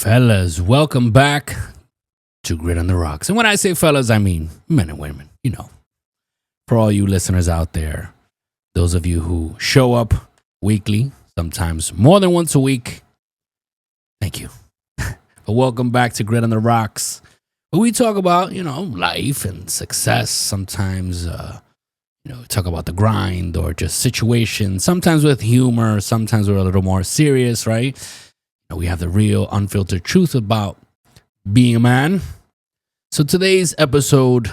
Fellas, welcome back to Grit on the Rocks. And when I say fellas, I mean men and women, For all you listeners out there, those of you who show up weekly, sometimes more than once a week, thank you. But welcome back to Grit on the Rocks, where we talk about, life and success. Sometimes, talk about the grind or just situations, sometimes with humor, sometimes we're a little more serious, right? We have the real unfiltered truth about being a man. So today's episode,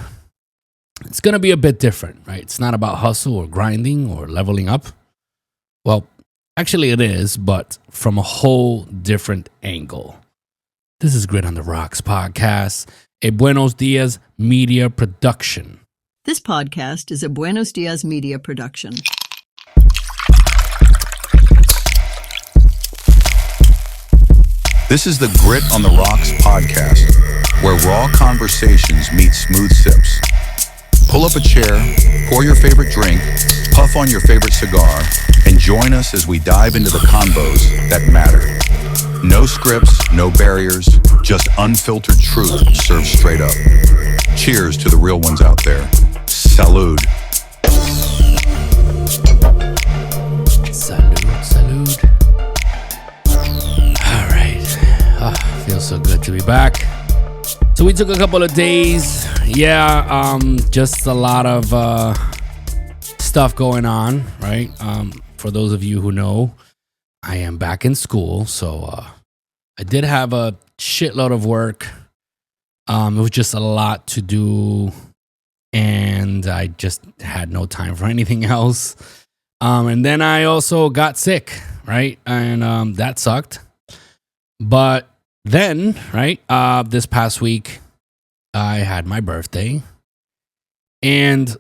it's going to be a bit different, right? It's not about hustle or grinding or leveling up. Well, actually it is, but from a whole different angle. This is Grit on the Rocks podcast, a Buenos Dias media production. This podcast is a Buenos Dias media production. This is the Grit on the Rocks podcast, where raw conversations meet smooth sips. Pull up a chair, pour your favorite drink, puff on your favorite cigar, and join us as we dive into the convos that matter. No scripts, no barriers, just unfiltered truth served straight up. Cheers to the real ones out there. Salud. Salud. All right. Feels so good to be back. So we took a couple of days. Just a lot of stuff going on, right? For those of you who know, I am back in school. So I did have a shitload of work. It was just a lot to do. And I just had no time for anything else. And then I also got sick, right? And that sucked. But then, right, this past week, I had my birthday. And,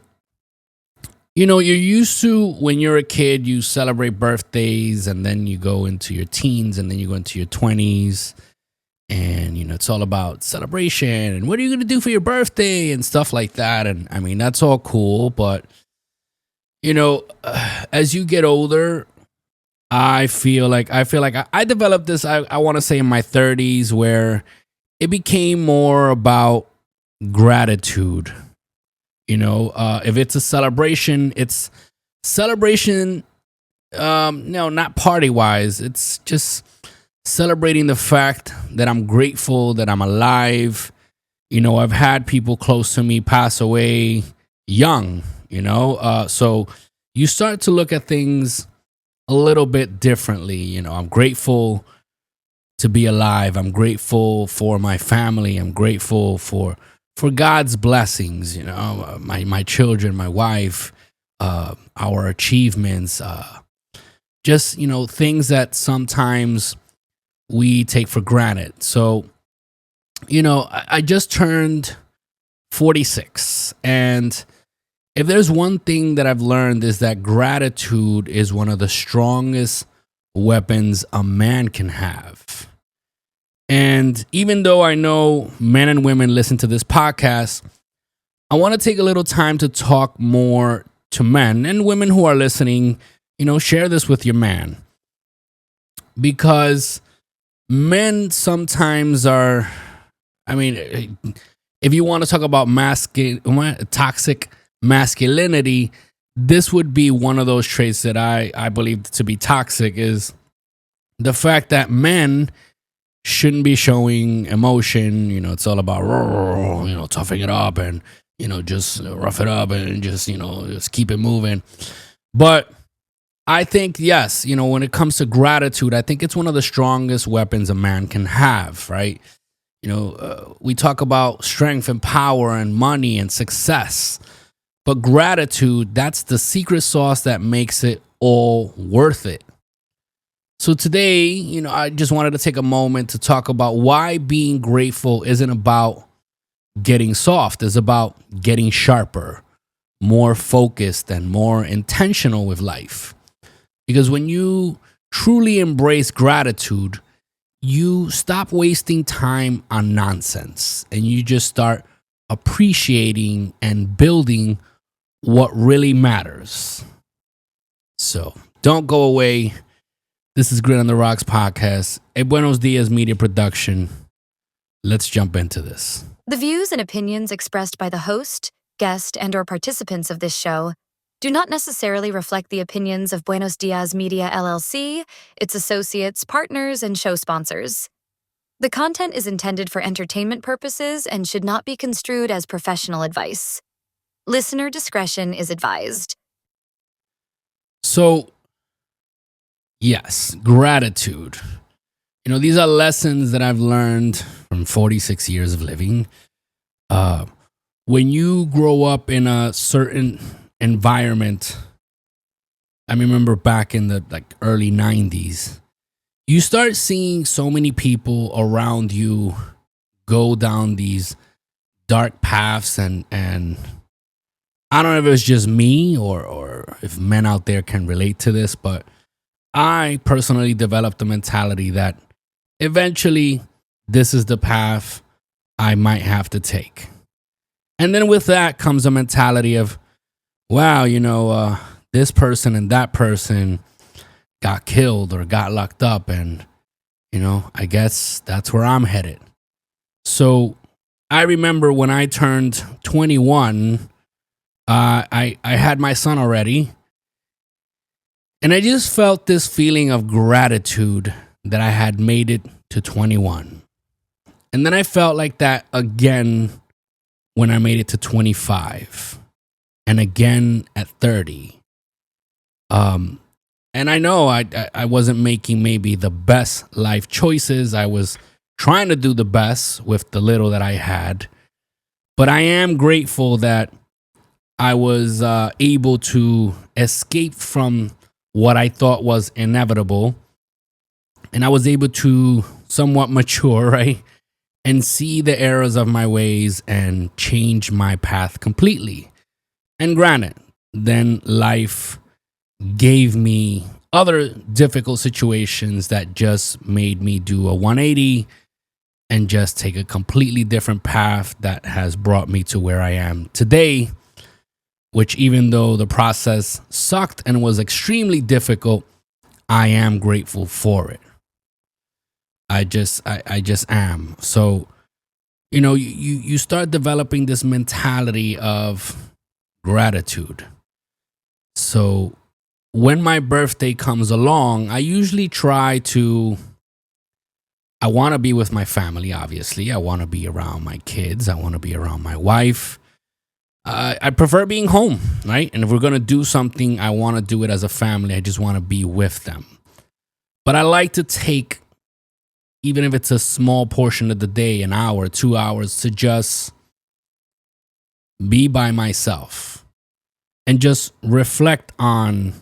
you're used to when you're a kid, you celebrate birthdays and then you go into your teens and then you go into your 20s. And, it's all about celebration and what are you going to do for your birthday and stuff like that. And I mean, that's all cool. But, as you get older, I feel like I developed this, I want to say in my 30s, where it became more about gratitude. If it's a celebration, it's celebration, no, not party-wise. It's just celebrating the fact that I'm grateful that I'm alive. I've had people close to me pass away young, so you start to look at things a little bit differently. I'm grateful to be alive. I'm grateful for my family. I'm grateful for God's blessings, my children, my wife, our achievements, just, things that sometimes we take for granted. So, I just turned 46, and if there's one thing that I've learned is that gratitude is one of the strongest weapons a man can have. And even though I know men and women listen to this podcast, I want to take a little time to talk more to men and women who are listening. Share this with your man. Because men sometimes are, if you want to talk about toxic masculinity, this would be one of those traits that I believe to be toxic, is the fact that men shouldn't be showing emotion. It's all about, toughing it up and, just rough it up and just keep it moving. But I think, yes, when it comes to gratitude, I think it's one of the strongest weapons a man can have, right? We talk about strength and power and money and success. But gratitude, that's the secret sauce that makes it all worth it. So today, I just wanted to take a moment to talk about why being grateful isn't about getting soft. It's about getting sharper, more focused, and more intentional with life. Because when you truly embrace gratitude, you stop wasting time on nonsense and you just start appreciating and building what really matters. So don't go away. This is Grit on the Rocks podcast, a Buenos Dias media production. Let's jump into this. The views and opinions expressed by the host, guest, and/or participants of this show do not necessarily reflect the opinions of Buenos Dias Media LLC, its associates, partners, and show sponsors. The content is intended for entertainment purposes and should not be construed as professional advice. Listener discretion is advised. So, yes, gratitude. These are lessons that I've learned from 46 years of living. When you grow up in a certain environment, I remember back in the early 90s, you start seeing so many people around you go down these dark paths, and I don't know if it's just me or if men out there can relate to this, but I personally developed the mentality that eventually this is the path I might have to take. And then with that comes a mentality of, wow, this person and that person got killed or got locked up, and, I guess that's where I'm headed. So I remember when I turned 21, I had my son already, and I just felt this feeling of gratitude that I had made it to 21. And then I felt like that again when I made it to 25, and again at 30. And I know I wasn't making maybe the best life choices. I was trying to do the best with the little that I had. But I am grateful that I was able to escape from what I thought was inevitable. And I was able to somewhat mature, right? And see the errors of my ways and change my path completely. And granted, then life gave me other difficult situations that just made me do a 180 and just take a completely different path that has brought me to where I am today, which even though the process sucked and was extremely difficult, I am grateful for it. I just am. So, you start developing this mentality of gratitude. So when my birthday comes along, I usually I want to be with my family, obviously. I want to be around my kids. I want to be around my wife. I prefer being home, right? And if we're going to do something, I want to do it as a family. I just want to be with them. But I like to take, even if it's a small portion of the day, an hour, 2 hours, to just be by myself and just reflect on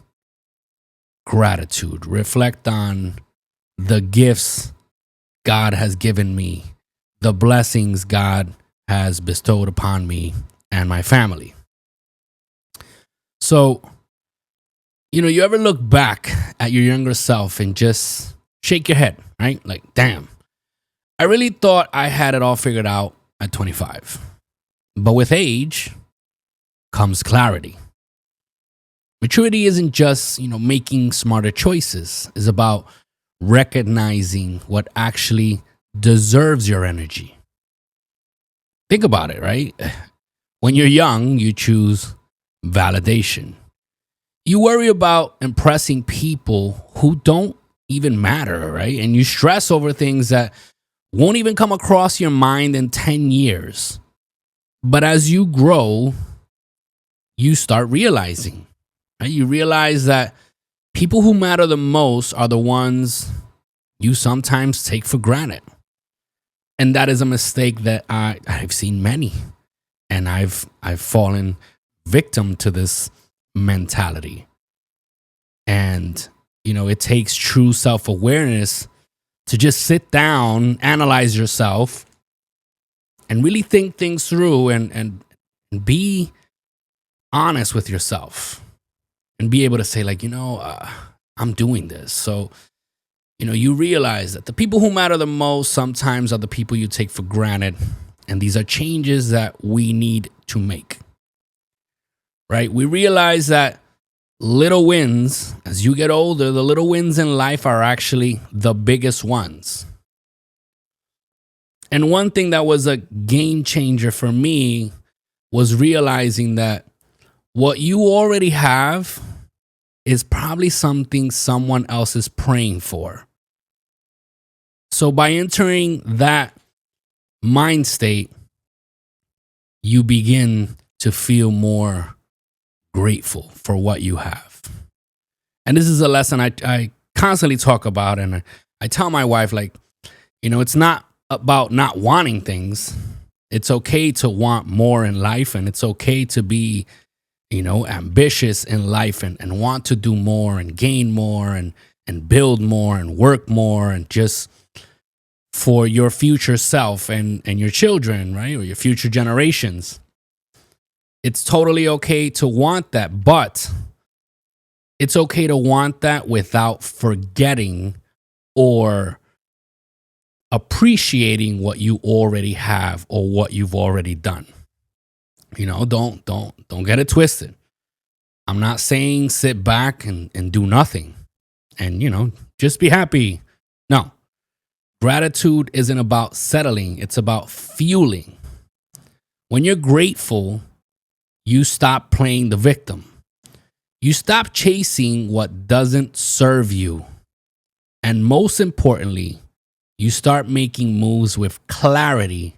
gratitude, reflect on the gifts God has given me, the blessings God has bestowed upon me and my family. So, you ever look back at your younger self and just shake your head, right? Like, damn, I really thought I had it all figured out at 25. But with age comes clarity. Maturity isn't just, making smarter choices. It's about recognizing what actually deserves your energy. Think about it, right? When you're young, you choose validation. You worry about impressing people who don't even matter, right? And you stress over things that won't even come across your mind in 10 years. But as you grow, you start realizing, right? You realize that people who matter the most are the ones you sometimes take for granted. And that is a mistake that I've seen many. And I've fallen victim to this mentality. And, it takes true self-awareness to just sit down, analyze yourself, and really think things through and be honest with yourself. And be able to say, I'm doing this. So, you realize that the people who matter the most sometimes are the people you take for granted. And these are changes that we need to make, right? We realize that little wins, as you get older, the little wins in life are actually the biggest ones. And one thing that was a game changer for me was realizing that what you already have is probably something someone else is praying for. So by entering that mind state, you begin to feel more grateful for what you have. And this is a lesson I constantly talk about, and I tell my wife, like, it's not about not wanting things. It's okay to want more in life, and it's okay to be, ambitious in life and want to do more and gain more and build more and work more, and just for your future self and your children, right? Or your future generations. It's totally okay to want that, but it's okay to want that without forgetting or appreciating what you already have or what you've already done. Don't get it twisted. I'm not saying sit back and do nothing and, just be happy. No. Gratitude isn't about settling. It's about fueling. When you're grateful, you stop playing the victim. You stop chasing what doesn't serve you. And most importantly, you start making moves with clarity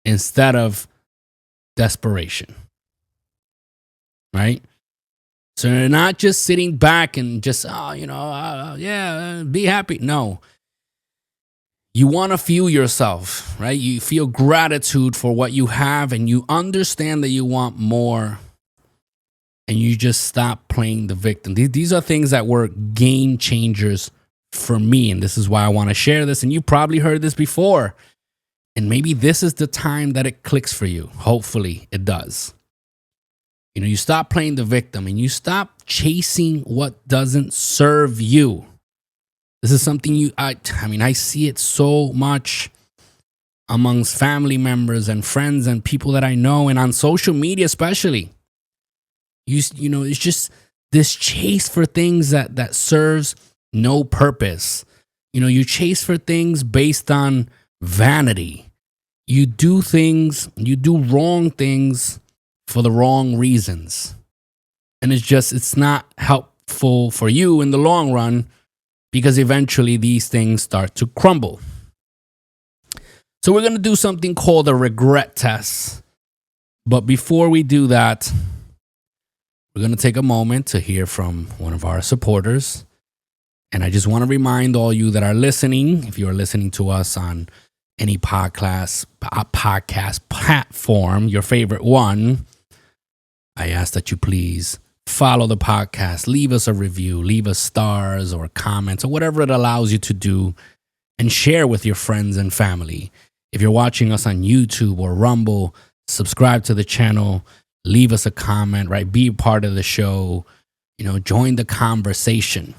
instead of desperation. Right? So you're not just sitting back and just, be happy. No. You want to fuel yourself, right? You feel gratitude for what you have, and you understand that you want more, and you just stop playing the victim. These are things that were game changers for me, and this is why I want to share this. And you probably heard this before, and maybe this is the time that it clicks for you. Hopefully it does. You stop playing the victim, and you stop chasing what doesn't serve you. This is something I see it so much amongst family members and friends and people that I know, and on social media especially. It's just this chase for things that serves no purpose. You chase for things based on vanity. You do wrong things for the wrong reasons. And it's not helpful for you in the long run, because eventually these things start to crumble. So we're going to do something called a regret test. But before we do that, we're going to take a moment to hear from one of our supporters. And I just want to remind all you that are listening, if you are listening to us on any podcast platform, your favorite one, I ask that you please follow the podcast, leave us a review, leave us stars or comments or whatever it allows you to do, and share with your friends and family. If you're watching us on YouTube or Rumble, subscribe to the channel, leave us a comment, right? Be a part of the show, join the conversation.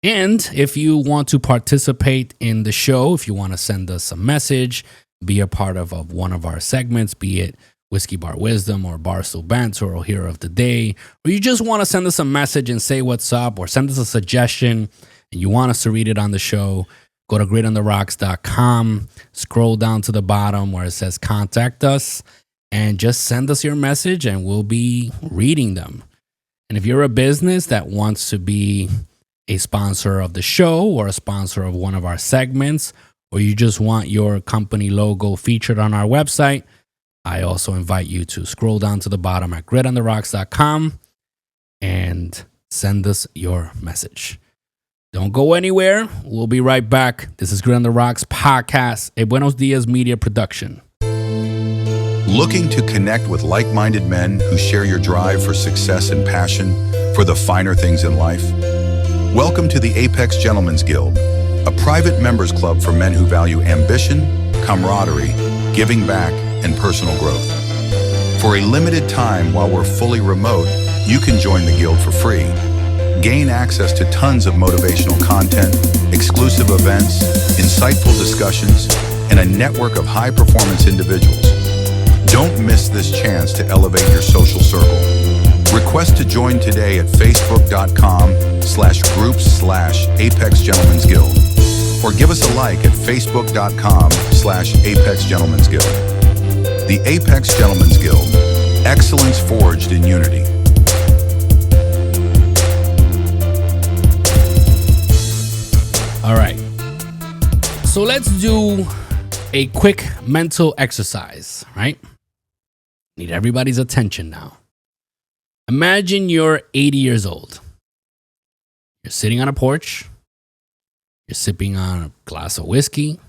And if you want to participate in the show, if you want to send us a message, be a part of one of our segments, be it Whiskey Bar Wisdom or Barstool Banter or Hero of the Day, or you just want to send us a message and say what's up, or send us a suggestion and you want us to read it on the show, go to greatontheRocks.com, scroll down to the bottom where it says contact us, and just send us your message and we'll be reading them. And if you're a business that wants to be a sponsor of the show or a sponsor of one of our segments, or you just want your company logo featured on our website, I also invite you to scroll down to the bottom at greatontheRocks.com and send us your message. Don't go anywhere. We'll be right back. This is Grit on the Rocks podcast, a Buenos Dias media production. Looking to connect with like-minded men who share your drive for success and passion for the finer things in life? Welcome to the Apex Gentlemen's Guild, a private members club for men who value ambition, camaraderie, giving back, and personal growth. For a limited time while we're fully remote, you can join the guild for free. Gain access to tons of motivational content, exclusive events, insightful discussions, and a network of high-performance individuals. Don't miss this chance to elevate your social circle. Request to join today at facebook.com/groups/Apex Gentlemen's Guild. Or give us a like at facebook.com/Apex Gentlemen's Guild. The Apex Gentlemen's Guild. Excellence forged in unity. All right. So let's do a quick mental exercise, right? Need everybody's attention now. Imagine you're 80 years old. You're sitting on a porch. You're sipping on a glass of whiskey.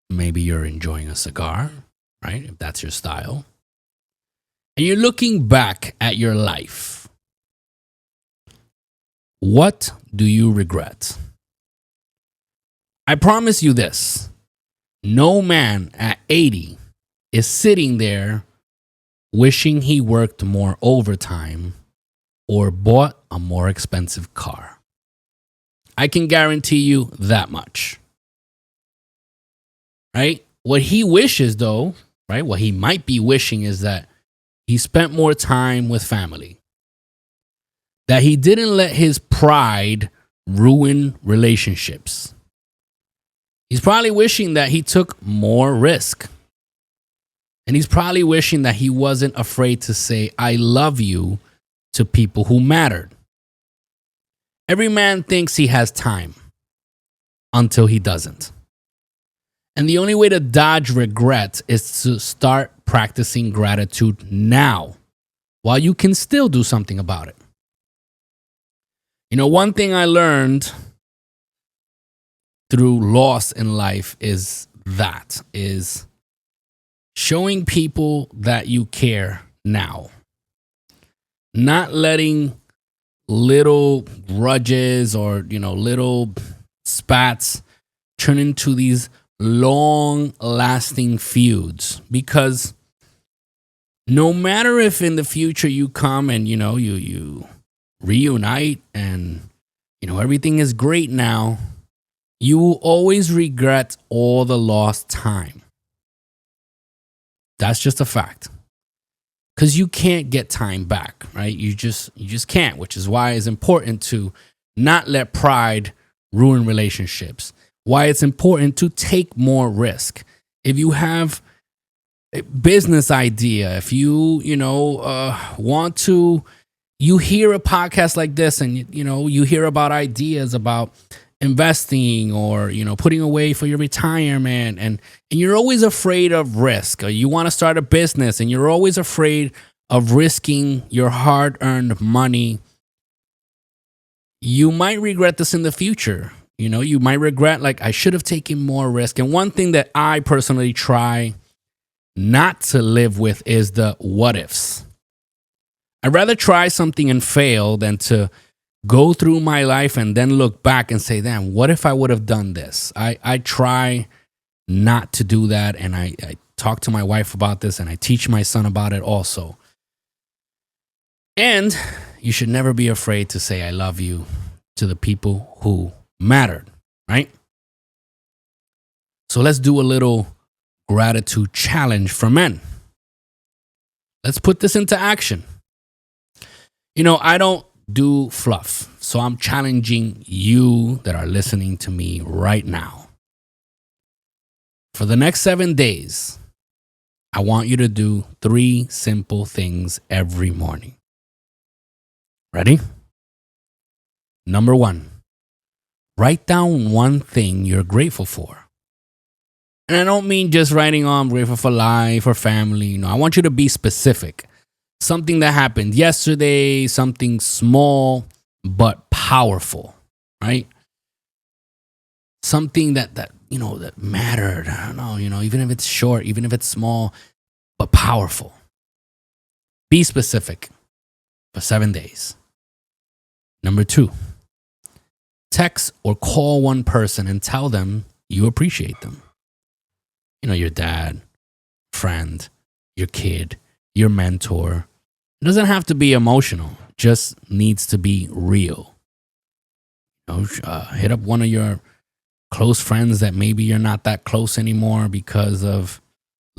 Maybe you're enjoying a cigar, right? If that's your style. And you're looking back at your life. What do you regret? I promise you this. No man at 80 is sitting there wishing he worked more overtime or bought a more expensive car. I can guarantee you that much. Right? What he wishes, though, right? What he might be wishing is that he spent more time with family. That he didn't let his pride ruin relationships. He's probably wishing that he took more risk. And he's probably wishing that he wasn't afraid to say, I love you to people who mattered. Every man thinks he has time until he doesn't. And the only way to dodge regret is to start practicing gratitude now while you can still do something about it. You know, one thing I learned through loss in life is showing people that you care now. Not letting little grudges or, little spats turn into these long-lasting feuds. Because no matter if in the future you come and, you reunite and, everything is great now, you will always regret all the lost time. That's just a fact. Because you can't get time back, right? You just can't, which is why it's important to not let pride ruin relationships. Why it's important to take more risk. If you have a business idea, if you, want to, you hear a podcast like this and, you hear about ideas about investing or, putting away for your retirement and you're always afraid of risk. Or you want to start a business and you're always afraid of risking your hard-earned money. You might regret this in the future. You might regret, I should have taken more risk. And one thing that I personally try not to live with is the what ifs. I'd rather try something and fail than to go through my life and then look back and say, damn, what if I would have done this? I try not to do that. And I talk to my wife about this and I teach my son about it also. And you should never be afraid to say, I love you to the people who mattered, right? So let's do a little gratitude challenge for men. Let's put this into action. I don't do fluff. So I'm challenging you that are listening to me right now. For the next 7 days, I want you to do 3 simple things every morning. Ready? Number 1, write down one thing you're grateful for. And I don't mean just writing, I'm grateful for life or family. I want you to be specific. Something that happened yesterday, something small but powerful, right? Something that mattered. I don't know, even if it's short, even if it's small, but powerful. Be specific for 7 days. Number 2, text or call one person and tell them you appreciate them. Your dad, friend, your kid, your mentor. It doesn't have to be emotional, just needs to be real. Hit up one of your close friends that maybe you're not that close anymore because of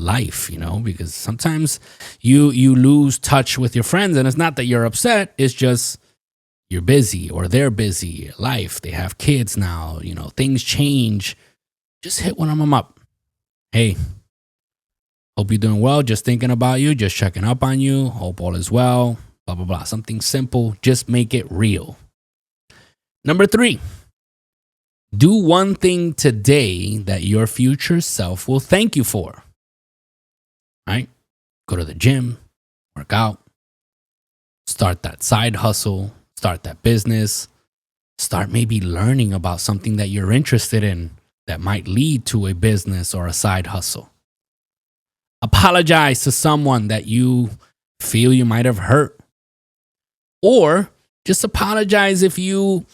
life, because sometimes you lose touch with your friends, and it's not that you're upset, it's just you're busy or they're busy. Life, they have kids now, things change. Just hit one of them up. Hey, hope you're doing well. Just thinking about you, just checking up on you. Hope all is well, blah, blah, blah. Something simple. Just make it real. Number 3, do one thing today that your future self will thank you for. Right? Go to the gym, work out, start that side hustle, start that business, start maybe learning about something that you're interested in that might lead to a business or a side hustle. Apologize to someone that you feel you might have hurt. Or just apologize if you,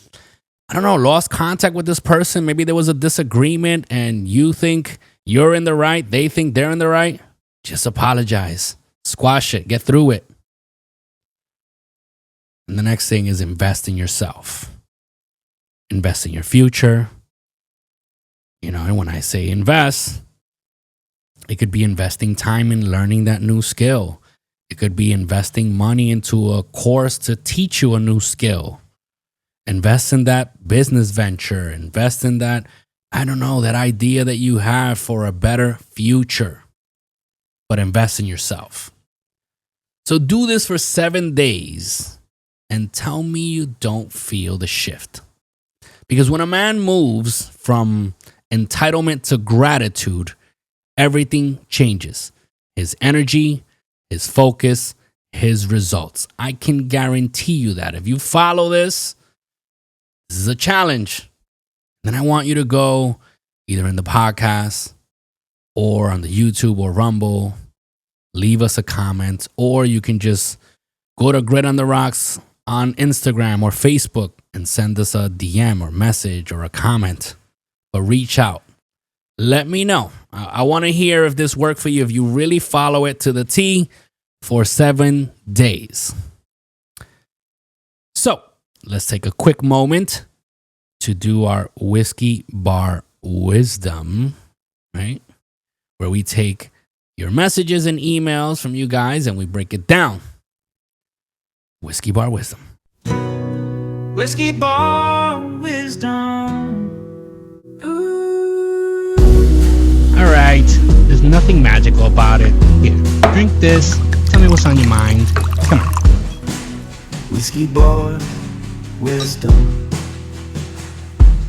lost contact with this person. Maybe there was a disagreement and you think you're in the right, they think they're in the right. Just apologize. Squash it. Get through it. And the next thing is invest in yourself. Invest in your future. And when I say invest, it could be investing time in learning that new skill. It could be investing money into a course to teach you a new skill. Invest in that business venture. Invest in that, that idea that you have for a better future. But invest in yourself. So do this for 7 days and tell me you don't feel the shift. Because when a man moves from entitlement to gratitude, everything changes. His energy, his focus, his results. I can guarantee you that. If you follow this is a challenge. Then I want you to go either in the podcast or on the YouTube or Rumble, leave us a comment, or you can just go to Grit on the Rocks on Instagram or Facebook and send us a DM or message or a comment. But reach out. Let me know. I want to hear if this worked for you, if you really follow it to the T for 7 days. So let's take a quick moment to do our whiskey bar wisdom, right? Where we take your messages and emails from you guys and we break it down. Whiskey bar wisdom. Whiskey bar wisdom. Ooh. All right. There's nothing magical about it. Here, drink this. Tell me what's on your mind. Come on. Whiskey bar wisdom.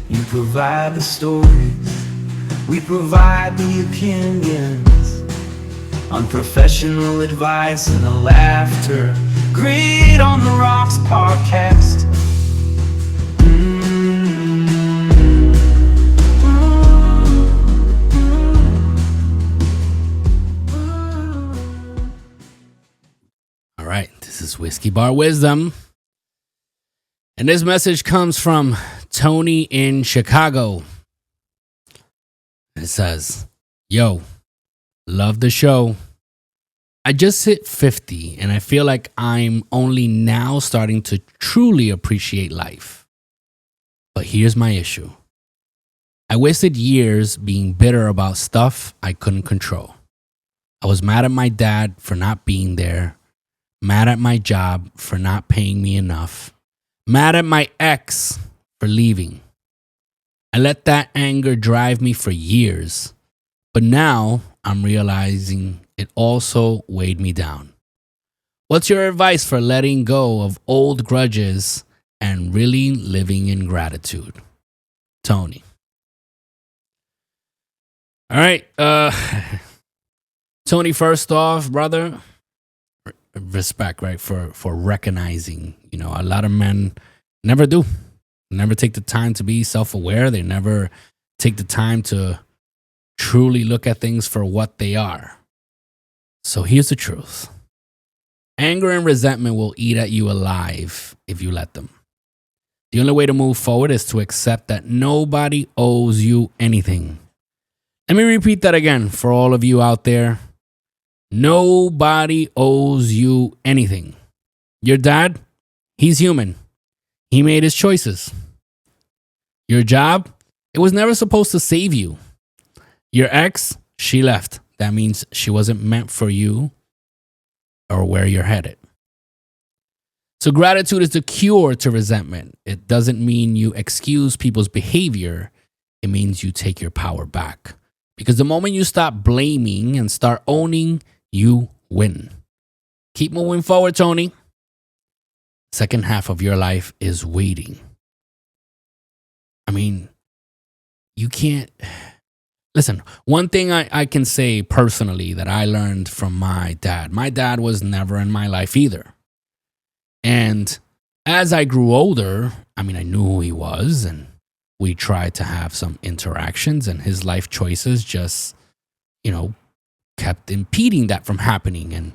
You provide the stories. We provide the opinions, unprofessional advice and the laughter. Grit on the Rocks podcast. All right, this is Whiskey Bar Wisdom. And this message comes from Tony in Chicago. It says, yo, love the show. I just hit 50 and I feel like I'm only now starting to truly appreciate life. But here's my issue. I wasted years being bitter about stuff I couldn't control. I was mad at my dad for not being there, mad at my job for not paying me enough, mad at my ex for leaving. I let that anger drive me for years, but now I'm realizing it also weighed me down. What's your advice for letting go of old grudges and really living in gratitude? Tony. All right. Tony, first off, brother, respect, right, for recognizing, a lot of men never do. Never take the time to be self-aware. They never take the time to truly look at things for what they are. So here's the truth. Anger and resentment will eat at you alive if you let them. The only way to move forward is to accept that nobody owes you anything. Let me repeat that again for all of you out there. Nobody owes you anything. Your dad, he's human. He made his choices. Your job, it was never supposed to save you. Your ex, she left. that means she wasn't meant for you or where you're headed. So gratitude is the cure to resentment. It doesn't mean you excuse people's behavior. It means you take your power back. Because the moment you stop blaming and start owning, you win. Keep moving forward, Tony. Second half of your life is waiting. I mean, you can't... Listen, one thing I can say personally that I learned from my dad was never in my life either. And as I grew older, I mean, I knew who he was, and we tried to have some interactions, and his life choices just, kept impeding that from happening. And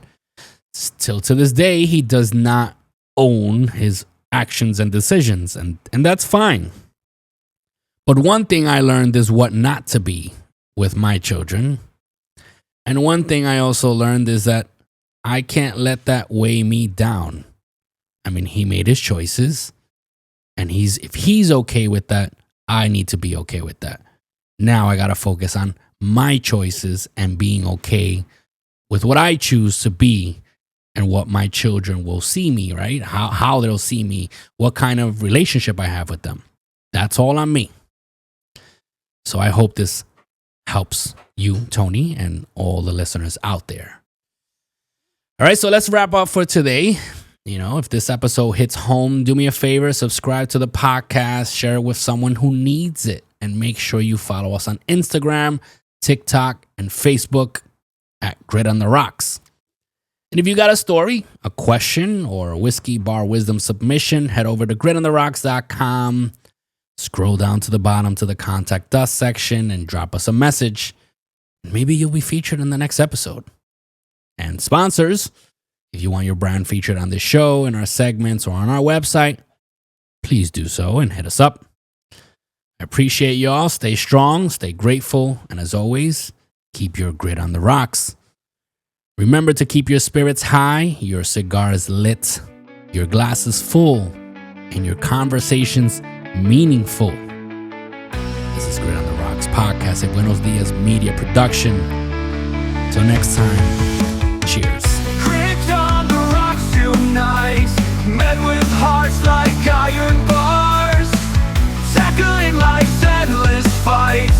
still to this day, he does not own his actions and decisions, and that's fine. But one thing I learned is what not to be with my children. And one thing I also learned is that I can't let that weigh me down. I mean, he made his choices, and if he's okay with that, I need to be okay with that. Now I got to focus on my choices and being okay with what I choose to be and what my children will see me, right? How they'll see me, what kind of relationship I have with them. That's all on me. So I hope this helps you, Tony, and all the listeners out there. All right, so let's wrap up for today. If this episode hits home, do me a favor, subscribe to the podcast, share it with someone who needs it, and make sure you follow us on Instagram, TikTok, and Facebook at Grit on the Rocks. And if you got a story, a question, or a whiskey bar wisdom submission, head over to gritontherocks.com. Scroll down to the bottom to the Contact Us section and drop us a message. Maybe you'll be featured in the next episode. And sponsors, if you want your brand featured on this show, in our segments, or on our website, please do so and hit us up. I appreciate y'all. Stay strong, stay grateful, and as always, keep your grit on the rocks. Remember to keep your spirits high, your cigars lit, your glasses full, and your conversations meaningful. This is Grit on the Rocks podcast, a Buenos Dias media production. Till next time, cheers. Grit on the rocks tonight, men with hearts like iron bars, tackling life's endless fight,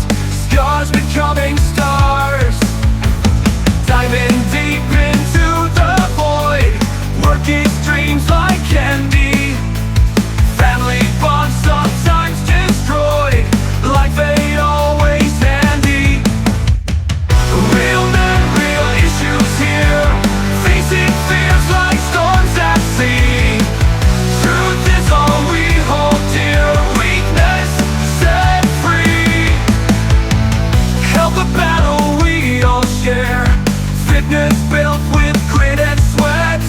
scars becoming stars, diving deep into the void, working dreams like candy, family bonds sometimes destroyed, like fate always handy. Real men, real issues here, facing fears like storms at sea. Truth is all we hold dear, weakness set free. Help the battle we all share, fitness built with grit and sweat.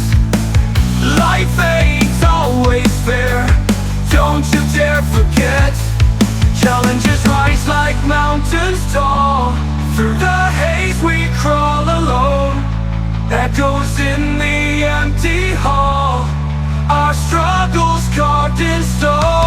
Life ain't always fair, don't you dare forget. Challenges rise like mountains tall, through the haze we crawl alone. Echoes in the empty hall, our struggles carved in stone.